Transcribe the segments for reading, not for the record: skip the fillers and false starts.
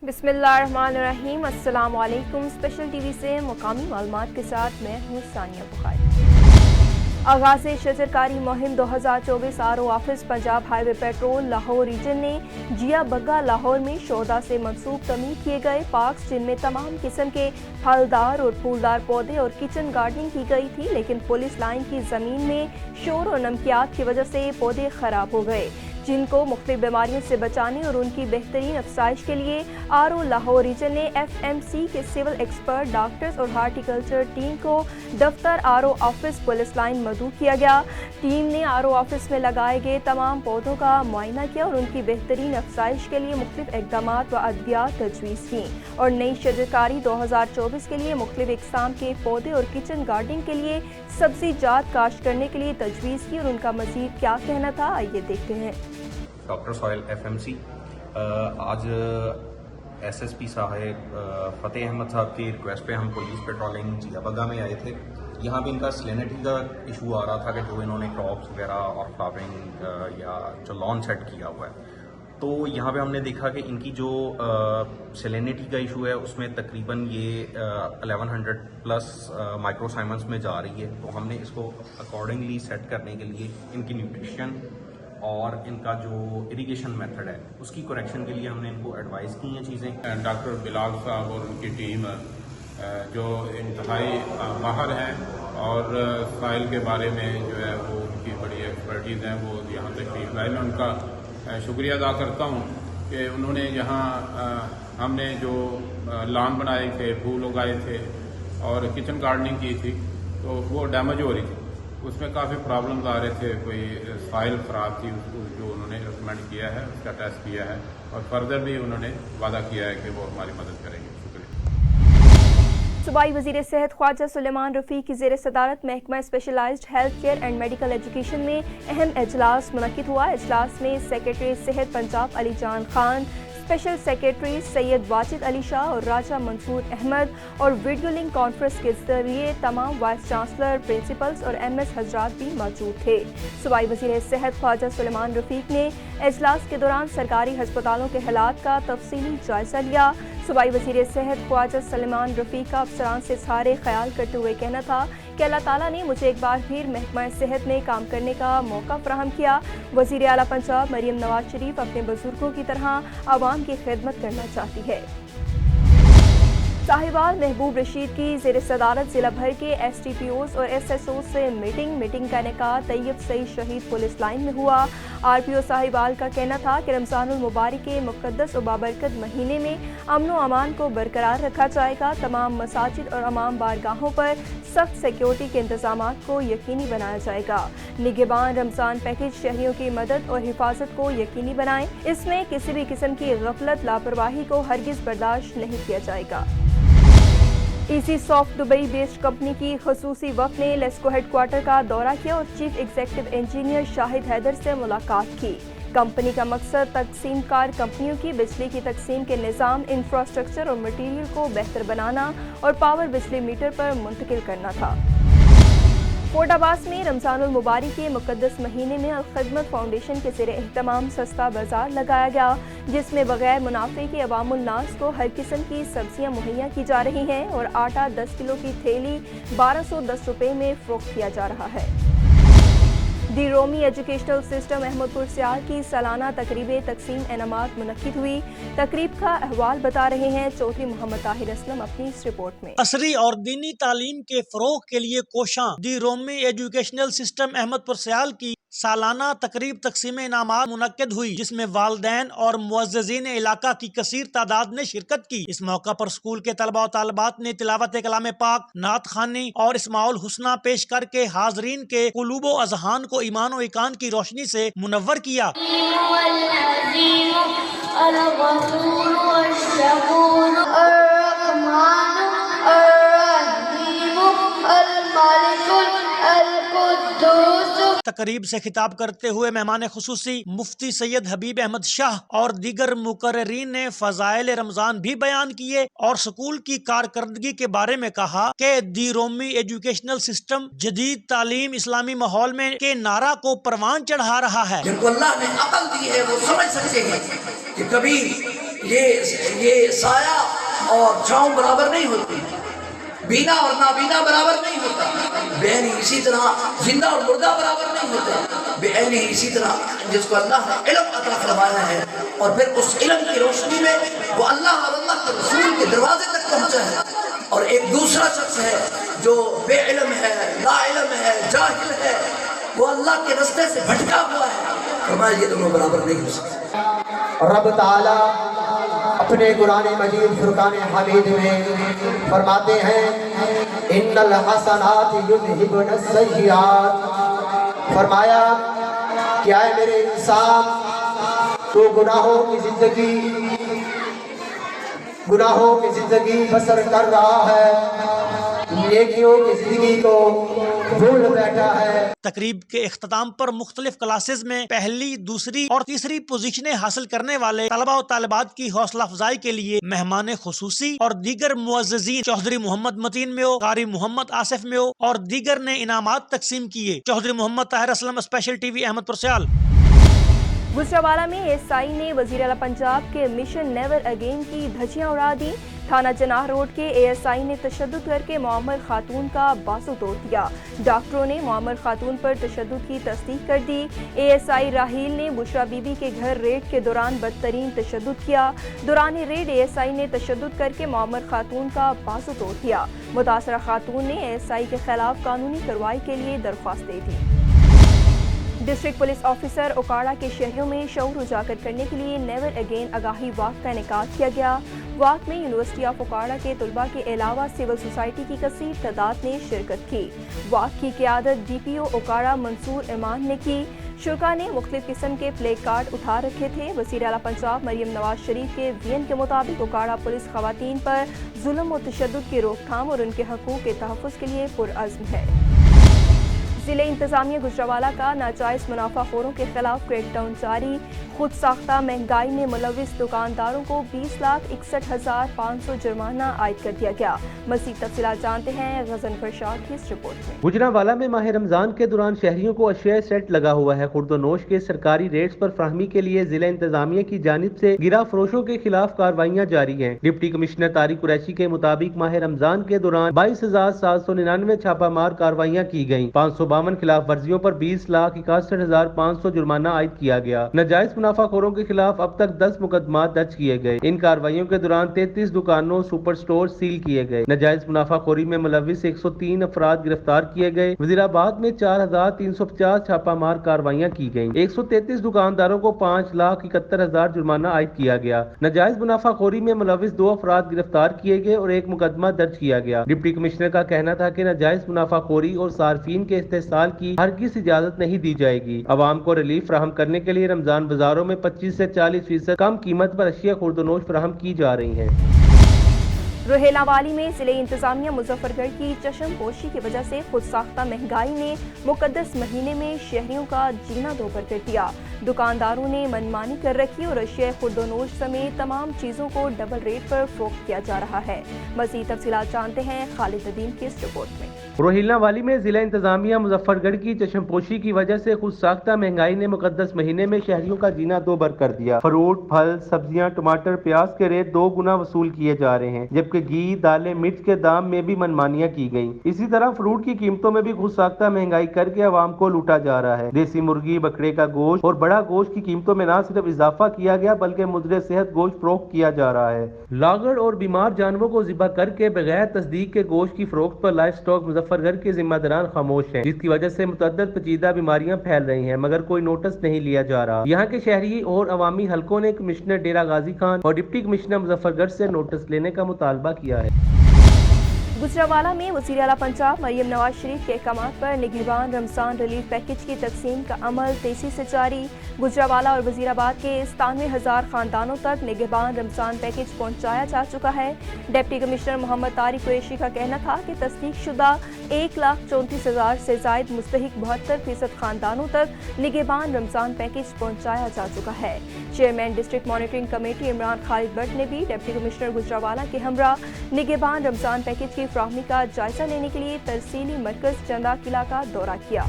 बिस्मिल्लाहिर्रहमानिर्रहीम। अस्सलाम वालेकुम। स्पेशल टीवी से मुकामी मालूमात के साथ मैं हूँ सानिया बुखारी। आगाज़ शजरकारी मुहिम 2024 R O office Punjab highway patrol Lahore region ने जिया बग्गा लाहौर में शोधा से मंसूब तमीर किए गए पार्क्स जिनमें तमाम किस्म के फलदार और फूलदार पौधे और किचन गार्डनिंग की गई थी, लेकिन पुलिस लाइन की ज़मीन में शोर और नमकियात की वजह से पौधे ख़राब हो गए, जिनको मुख्तलिफ बीमारियों से बचाने और उनकी बेहतरीन अफसाइश के लिए आर ओ लाहौर रीजन ने FMC के सिविल एक्सपर्ट डॉक्टर्स और हार्टिकल्चर टीम को दफ्तर R O office police line मदऊ किया गया। टीम ने आर ओ ऑफिस में लगाए गए तमाम पौधों का मुआयना किया और उनकी बेहतरीन अफसाइश के लिए मुख्तलिफ इक़दाम व अद्वियात तजवीज़ की और नई शजरकारी 2024 के लिए मुख्तलिफ इक़साम के पौधे और किचन गार्डनिंग के लिए सब्जी जात काश्त करने के लिए तजवीज़ की और उनका मज़ीद क्या कहना था, आइए देखते हैं। डॉक्टर सॉयल FMC आज SSP साहब फ़तेह अहमद साहब की रिक्वेस्ट पे हम पुलिस पेट्रोलिंग जिया बग्गा में आए थे। यहाँ पे इनका सैलिनिटी का इशू आ रहा था कि जो इन्होंने क्रॉप्स वगैरह और फ्लावरिंग या जो लॉन सेट किया हुआ है, तो यहाँ पे हमने देखा कि इनकी जो सैलिनिटी का इशू है उसमें तकरीबन ये 1100 प्लस माइक्रोसाइमन्स में जा रही है। तो हमने इसको अकॉर्डिंगली सेट करने के लिए इनकी न्यूट्रिशन और इनका जो इरिगेशन मेथड है उसकी करेक्शन के लिए हमने इनको एडवाइस की हैं चीज़ें। डॉक्टर बिलाल साहब और उनकी टीम जो इंतहाई माहिर हैं और साइल के बारे में जो है वो उनकी बड़ी एक्सपर्टीज़ हैं, वो यहाँ तशरीफ लाए। मैं उनका शुक्रिया अदा करता हूँ कि उन्होंने यहाँ हमने जो लॉन बनाए थे, फूल उगाए थे और किचन गार्डनिंग की थी, तो वो डैमेज हो रही थी, उसमें काफ़ी प्रॉब्लम्स आ रहे थे। कोई साइल ख़राब थी, उसको जो उन्होंने रिकमेंड किया है उसका टेस्ट किया है और फर्दर भी उन्होंने वादा किया है कि वो हमारी मदद करेंगे। शुक्रिया। सूबाई वज़ीर सेहत ख्वाजा सुलेमान रफ़ीक की ज़ेर सदारत महकमा specialised health care and medical education में अहम इजलास मुनक्किद हुआ। इजलास में सेक्रेटरी सेहत पंजाब अली जान खान, स्पेशल सेक्रेटरी सैयद वाजिद अली शाह और राजा मंसूर अहमद और वीडियो लिंक कॉन्फ्रेंस के जरिए तमाम वाइस चांसलर, प्रिंसिपल्स और MS हजरात भी मौजूद थे। सूबाई वज़ीर सेहत ख्वाजा सुलेमान रफ़ीक ने इजलास के दौरान सरकारी हस्पतालों के हालात का तफसीली जायजा लिया। सूबाई वज़ीर सेहत ख्वाजा सुलेमान रफ़ीक का अफसरान से इज़हार ख्याल करते हुए कहना था कि अल्लाह ताला ने मुझे एक बार फिर महकमा सेहत में काम करने का मौका फराहम किया। वज़ीर आला पंजाब मरियम नवाज शरीफ अपने बुजुर्गों की तरह आवाम की खिदमत करना चाहती है। साहिवाल महबूब रशीद की ज़ेर सदारत ज़िला भर के STPOs और SSOs से मीटिंग का इनेकाद तैयब सईद शहीद पुलिस लाइन में हुआ। RPO साहिवाल का कहना था कि रमज़ानुल मुबारक के मुक़द्दस और बाबरकत महीने में अमन व अमान को बरकरार रखा जाएगा। तमाम मसाजिद और अमाम बारगाहों पर सख्त सिक्योरिटी के इंतजाम को यकीनी बनाया जाएगा। निगहबान रमज़ान पैकेज शहरियों की मदद और हिफाजत को यकीनी बनाएं। इसमें किसी भी किस्म की गफलत लापरवाही को हरगिज़ बर्दाश्त नहीं किया जाएगा। EC soft Dubai based company की खसूसी वफ़द ने लेस्को हेडक्वार्टर का दौरा किया और chief executive engineer Shahid Haider से मुलाकात की। कंपनी का मकसद तकसीम कार कंपनियों की बिजली की तकसीम के निज़ाम, इंफ्रास्ट्रक्चर और मटीरियल को बेहतर बनाना और पावर बिजली मीटर पर मुंतकिल करना था। फोर्डाबाद में रमज़ानुल मुबारक के मुक़द्दस महीने में अल-खिदमत फाउंडेशन के ज़ेर एहतमाम सस्ता बाजार लगाया गया, जिसमें बगैर मुनाफे के अवामुल नास को हर किस्म की सब्जियां मुहैया की जा रही हैं और आटा 10 किलो की थैली 1210 रुपये में फ़रोख्त किया जा रहा है। दी रोमी एजुकेशनल सिस्टम अहमदपुर सियाल की सालाना तकरीब तकसीम इनामात मुनक्किद हुई। तकरीब का अहवाल बता रहे हैं चौधरी मोहम्मद ताहिर असलम अपनी इस रिपोर्ट में। असरी और दीनी तालीम के फरोग के लिए कोशां दी रोमी एजुकेशनल सिस्टम अहमदपुर सियाल की सालाना तकरीब तकसीम इनामात मुनक्किद हुई, जिसमें वालिदैन और मुअज़्ज़िज़ीन इलाका की कसीर तादाद ने शिरकत की। इस मौका पर स्कूल के तलबा और तालिबात ने तिलावत कलाम पाक, नात खानी और इस्माउल हुस्ना पेश करके हाज़रीन के कुलूबो अज़हान को ईमान और ईकान की रोशनी से मुनव्वर किया। तकरीब से खिताब करते हुए मेहमान खुसूसी मुफ्ती सैयद हबीब अहमद शाह और दीगर मुकर्रिरीन ने फज़ाइल रमजान भी बयान किए और स्कूल की कारकर्दगी के बारे में कहा कि दी रोमी एजुकेशनल सिस्टम जदीद तालीम इस्लामी माहौल में के नारा को परवान चढ़ा रहा है। जिनको अल्लाह ने अकल दी है वो समझ सकते हैं कि कभी یہ سایہ اور چھاؤں برابر نہیں ہوتی، بینا اور نابینا برابر نہیں ہوتا، بے عینی اسی طرح زندہ اور مردہ برابر نہیں ہوتا، بے عینی اسی طرح جس کو اللہ نے علم عطا فرمایا ہے اور پھر اس علم کی روشنی میں وہ اللہ اور اللہ کے رسول کے دروازے تک پہنچا ہے، اور ایک دوسرا شخص ہے جو بے علم ہے، لا علم ہے، جاہل ہے، وہ اللہ کے رستے سے بھٹکا ہوا ہے، فرمایا یہ دونوں برابر نہیں ہو سکتے۔ رب تعالیٰ اپنے قرآن مجید فرقان حمید میں فرماتے ہیں ان الحسنات یذہبن السیئات، فرمایا کیا ہے میرے انسان تو گناہوں کی زندگی بسر کر رہا ہے، نیکیوں کی زندگی کو بھول بیٹھا ہے۔ تقریب کے اختتام پر مختلف کلاسز میں پہلی، دوسری اور تیسری پوزیشنیں حاصل کرنے والے طلباء و طالبات کی حوصلہ افزائی کے لیے مہمان خصوصی اور دیگر معززین چوہدری محمد متین میو، قاری محمد آصف میو اور دیگر نے انعامات تقسیم کیے۔ Chaudhry Muhammad Tahir Aslam, special TV, Ahmedpur Sial. Gujranwala میں ایس آئی نے وزیر اعلیٰ پنجاب کے مشن نیور اگین کی دھجیاں اڑا دی۔ تھانہ جناح روڈ کے اے ایس آئی نے تشدد کر کے معمر خاتون کا بازو توڑ دیا۔ ڈاکٹروں نے معمر خاتون پر تشدد کی تصدیق کر دی۔ اے ایس آئی راہیل نے بشرا بی بی کے گھر ریڈ کے دوران بدترین تشدد کیا۔ دوران ریڈ اے ایس آئی نے تشدد کر کے معمر خاتون کا بازو توڑ دیا۔ متاثرہ خاتون نے اے ایس آئی کے خلاف قانونی کارروائی کے لیے درخواست دے دی۔ ڈسٹرکٹ پولیس آفیسر اوکاڑا کے شہریوں میں شعور اجاگر کرنے کے لیے نیور اگین آگاہی واک کا انعقاد کیا گیا۔ واک میں یونیورسٹی آف اوکاڑا کے طلباء کے علاوہ سول سوسائٹی کی کثیر تعداد نے شرکت کی۔ واک کی قیادت ڈی پی او اوکاڑا منصور ایمان نے کی۔ شرکاء نے مختلف قسم کے پلے کارڈ اٹھا رکھے تھے۔ وزیر اعلیٰ پنجاب مریم نواز شریف کے وین کے مطابق اوکاڑا پولیس خواتین پر ظلم و تشدد کی روک تھام اور ان کے حقوق کے تحفظ کے لیے پرعزم ہے۔ ضلع انتظامیہ گجرانوالہ کا ناجائز منافع خوروں کے خلاف کریک ڈاؤن جاری۔ خود ساختہ مہنگائی میں ملوث دکانداروں کو 20,61,500 جرمانہ عائد کر دیا گیا۔ مزید تفصیلات جانتے ہیں غزن فرشاد کی اس رپورٹ میں۔ گجرانوالہ میں ماہ رمضان کے دوران شہریوں کو اشیاء سیٹ لگا ہوا ہے۔ خورد و نوش کے سرکاری ریٹس پر فراہمی کے لیے ضلع انتظامیہ کی جانب سے گرا فروشوں کے خلاف کارروائیاں جاری ہیں۔ ڈپٹی کمشنر طارق قریشی کے مطابق ماہ رمضان کے دوران 22,799 چھاپہ مار کارروائیاں کی گئیں۔ 552 خلاف ورزیوں پر 20,61,500 جرمانہ عائد کیا گیا۔ ناجائز منافع خوروں کے خلاف اب تک 10 مقدمات درج کیے گئے۔ ان کارروائیوں کے دوران 33 دکانوں سپر سٹور سیل کیے گئے۔ ناجائز منافع خوری میں ملوث 103 افراد گرفتار کیے گئے۔ وزیر آباد میں 4,350 چھاپہ مار کارروائیاں کی گئیں۔ 133 دکانداروں کو 5,71,000 جرمانہ عائد کیا گیا۔ ناجائز منافع خوری میں ملوث 2 افراد گرفتار کیے گئے اور 1 مقدمہ درج کیا گیا۔ ڈپٹی کمشنر کا کہنا تھا کہ ناجائز منافع خوری اور صارفین کے استحصال کی ہرگز اجازت نہیں دی جائے گی۔ عوام کو ریلیف فراہم کرنے کے لیے رمضان بازاروں میں 25 سے 40% کم قیمت پر اشیاء خورد و نوش فراہم کی جا رہی ہیں۔ روہیلا والی میں ضلع انتظامیہ مظفر گڑھ کی چشم پوشی کی وجہ سے خود ساختہ مہنگائی نے مقدس مہینے میں شہریوں کا جینا دوبر کر دیا۔ دکانداروں نے منمانی کر رکھی اور اشیاء خورد و نوش سمیت تمام چیزوں کو ڈبل ریٹ پر فروخت کیا جا رہا ہے۔ مزید تفصیلات جانتے ہیں خالد ندیم کی اس رپورٹ میں۔ روہیلا والی میں ضلع انتظامیہ مظفر گڑھ کی چشم پوشی کی وجہ سے خود ساختہ مہنگائی نے مقدس مہینے میں شہریوں کا جینا دوبر کر دیا۔ فروٹ، پھل، سبزیاں، ٹماٹر، پیاز کے ریٹ 2 گنا وصول کیے جا رہے ہیں، جبکہ گھی، دالیں، مرچ کے دام میں بھی منمانیاں کی گئیں۔ اسی طرح فروٹ کی قیمتوں میں بھی خود ساختہ مہنگائی کر کے عوام کو لوٹا جا رہا ہے۔ دیسی مرغی، بکرے کا گوشت اور بڑا گوشت کی قیمتوں میں نہ صرف اضافہ کیا گیا بلکہ مضر صحت گوشت فروخت کیا جا رہا ہے۔ لاغڑ اور بیمار جانوروں کو ذبح کر کے بغیر تصدیق کے گوشت کی فروخت پر لائف سٹاک مظفر گڑھ کے ذمہ داران خاموش ہیں، جس کی وجہ سے متعدد پیچیدہ بیماریاں پھیل رہی ہیں، مگر کوئی نوٹس نہیں لیا جا رہا۔ یہاں کے شہری اور عوامی حلقوں نے کمشنر ڈیرہ غازی خان اور ڈپٹی کمشنر مظفر گڑھ سے نوٹس لینے کا مطالبہ کیا ہے۔ گجرانوالہ میں وزیر اعلیٰ پنجاب مریم نواز شریف کے احکامات پر نگہبان رمضان ریلیف پیکج کی تقسیم کا عمل تیزی سے جاری۔ گجرانوالہ اور وزیر آباد کے 97,000 خاندانوں تک نگہبان رمضان پیکج پہنچایا جا چکا ہے۔ ڈپٹی کمشنر محمد طارق قریشی کا کہنا تھا کہ تصدیق شدہ 1,34,000 سے زائد مستحق 72% خاندانوں تک نگہبان رمضان پیکج پہنچایا جا چکا ہے۔ Chairman district monitoring committee Imran Khalid but نے بھی ڈپٹی کمشنر گجرانوالہ کے ہمراہ نگہبان رمضان پیکج کی فراہمی کا جائزہ لینے کے لیے ترسیلی مرکز چندہ قلعہ کا دورہ کیا۔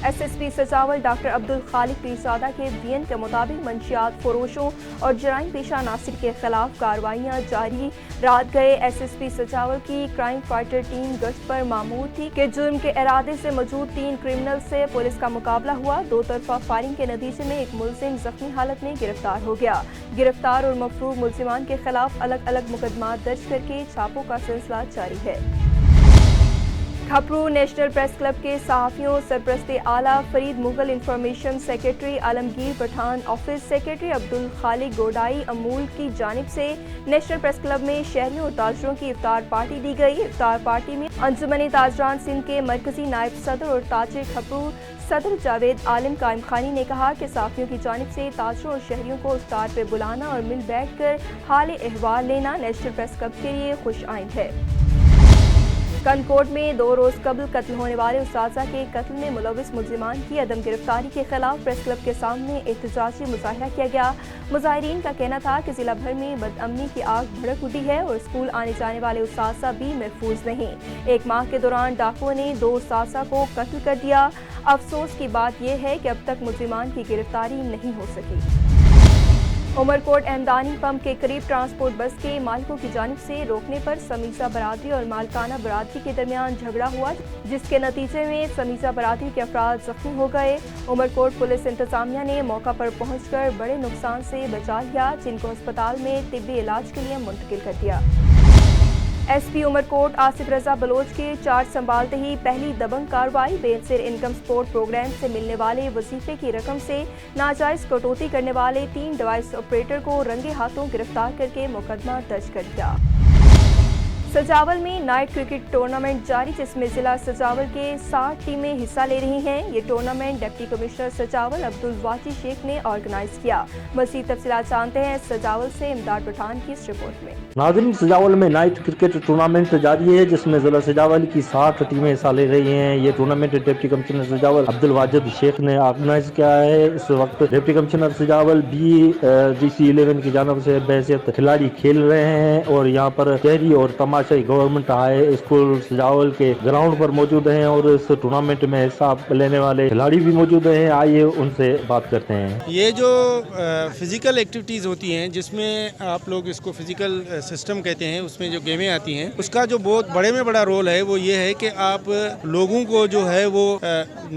SSP सजावल डॉक्टर अब्दुल खालिक पीरजादा के बयान के मुताबिक मंशियात फरोशों और जराइम पेशा नासिर के खिलाफ कार्रवाइयाँ जारी। रात गए SSP सजावल की क्राइम फाइटर टीम गश्त पर मामूर थी कि जुर्म के इरादे से मौजूद 3 क्रिमिनल से पुलिस का मुकाबला हुआ। 2 तरफा फायरिंग के नतीजे में एक मुलजिम जख्मी हालत में गिरफ्तार हो गया। गिरफ्तार और मफरूग मुलजिमान के खिलाफ अलग अलग मुकदमा दर्ज करके छापों का सिलसिला जारी है। खपरू नेशनल प्रेस क्लब के सहाफ़ियों सरपरस्ते आला Farid Mughal information secretary Alamgir Pathan office secretary Abdul Khaliq गोडाई अमूल की जानिब से नेशनल प्रेस क्लब में शहरियों और ताजरों की इफ्तार पार्टी दी गई। इफ्तार पार्टी में अंजुमन ताजरान सिंध के मरकजी नायब सदर और ताजिर खपरू सदर जावेद आलिम कायम खानी ने कहा कि सहाफ़ियों की जानिब से ताजरों और शहरियों को इफ्तार पर बुलाना और मिल बैठ कर हाल अहवाल लेना नेशनल प्रेस क्लब के लिए खुश आइंद है। कनकोट में 2 रोज़ कबल कत्ल होने वाले उस्ताज़ा के कत्ल में मुलविस मुलजिमान की अदम गिरफ्तारी के खिलाफ प्रेस क्लब के सामने एहतजाजी मुजाहरा किया गया। मुजाहिरीन का कहना था कि जिला भर में बदअमनी की आग भड़क उठी है और स्कूल आने जाने वाले उस्ताज़ा भी महफूज नहीं। 1 माह के दौरान डाकुओं ने 2 उस्ताज़ा को कत्ल कर दिया। अफसोस की बात यह है कि अब तक मुलजिमान की गिरफ्तारी नहीं हो सकी। उमरकोट एमदानी पंप के करीब ट्रांसपोर्ट बस के मालिकों की जानिब से रोकने पर समीसा बरादरी और मालकाना बरादरी के दरमियान झगड़ा हुआ, जिसके नतीजे में समीसा बरादरी के अफराद जख्मी हो गए। उमरकोट पुलिस इंतजामिया ने मौका पर पहुंचकर बड़े नुकसान से बचा लिया, जिनको अस्पताल में तिब्बी इलाज के लिए मुंतकिल कर दिया। SP उमरकोट आसिफ रजा बलोच के चार्ज संभालते ही पहली दबंग कार्रवाई। बेनसीर इनकम सपोर्ट प्रोग्राम से मिलने वाले वजीफे की रकम से नाजायज कटौती करने वाले 3 डिवाइस ऑपरेटर को रंगे हाथों गिरफ्तार करके मुकदमा दर्ज कर दिया। सजावल में नाइट क्रिकेट टूर्नामेंट जारी, जिसमें जिला सजावल के 60 टीमें हिस्सा ले रही हैं। ये टूर्नामेंट डिप्टी कमिश्नर सजावल अब्दुल वाजी शेख ने ऑर्गेनाइज किया। मज़ीद तफसीलात जानते हैं सजावल से इमदाद पठान की इस रिपोर्ट में। नाज़रीन, सजावल में नाइट क्रिकेट टूर्नामेंट जारी है, जिसमें जिला सजावल की 60 टीमें हिस्सा ले रही हैं। ये टूर्नामेंट डिप्टी कमिश्नर सजावल अब्दुल वाजिद शेख ने ऑर्गेनाइज किया है। इस वक्त डिप्टी कमिश्नर सजावल BDC11 की जानब से बहैसियत खिलाड़ी खेल रहे हैं और यहाँ पर शहरी और गवर्नमेंट हाई स्कूल सजावल के ग्राउंड पर मौजूद हैं और इस टूर्नामेंट में हिस्सा लेने वाले खिलाड़ी भी मौजूद हैं। आइए उनसे बात करते हैं। ये जो फिजिकल एक्टिविटीज़ होती हैं, जिसमें आप लोग इसको फिजिकल सिस्टम कहते हैं, उसमें जो गेमें आती हैं, उसका जो बहुत बड़े में बड़ा रोल है वो ये है कि आप लोगों को जो है वो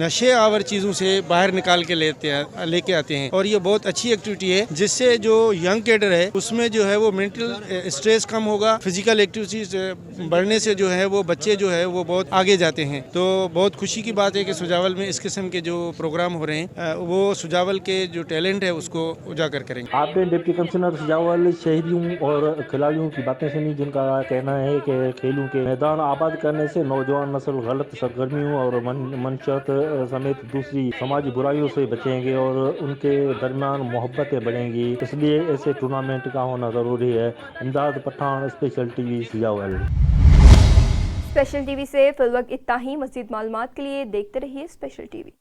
नशे आवर चीज़ों से बाहर निकाल के लेके आते हैं और ये बहुत अच्छी एक्टिविटी है, जिससे जो यंग कैडर है उसमें जो है वो मेंटल स्ट्रेस कम होगा। फिजिकल एक्टिविटीज बढ़ने से जो है वो बच्चे जो है वो बहुत आगे जाते हैं। तो बहुत खुशी की बात है कि सुजावल में इस किस्म के जो प्रोग्राम हो रहे हैं वो सुजावल के जो टैलेंट है उसको उजागर करेंगे। आपने डिप्टी कमिश्नर सुजावल शहरियों और खिलाड़ियों की बातें सुनी, जिनका कहना है कि खेलों के मैदान आबाद करने से नौजवान नस्ल गलत सरगर्मियों और मनशत समेत दूसरी समाजी बुराइयों से बचेंगे और उनके दरमियान मोहब्बतें बढ़ेंगी। इसलिए ऐसे टूर्नामेंट का होना ज़रूरी है। Imdad Pathan, special TV Sujawal. Special TV से फिलवक्त इतना ही। मज़ीद मालूमात के लिए देखते रहिए स्पेशल TV।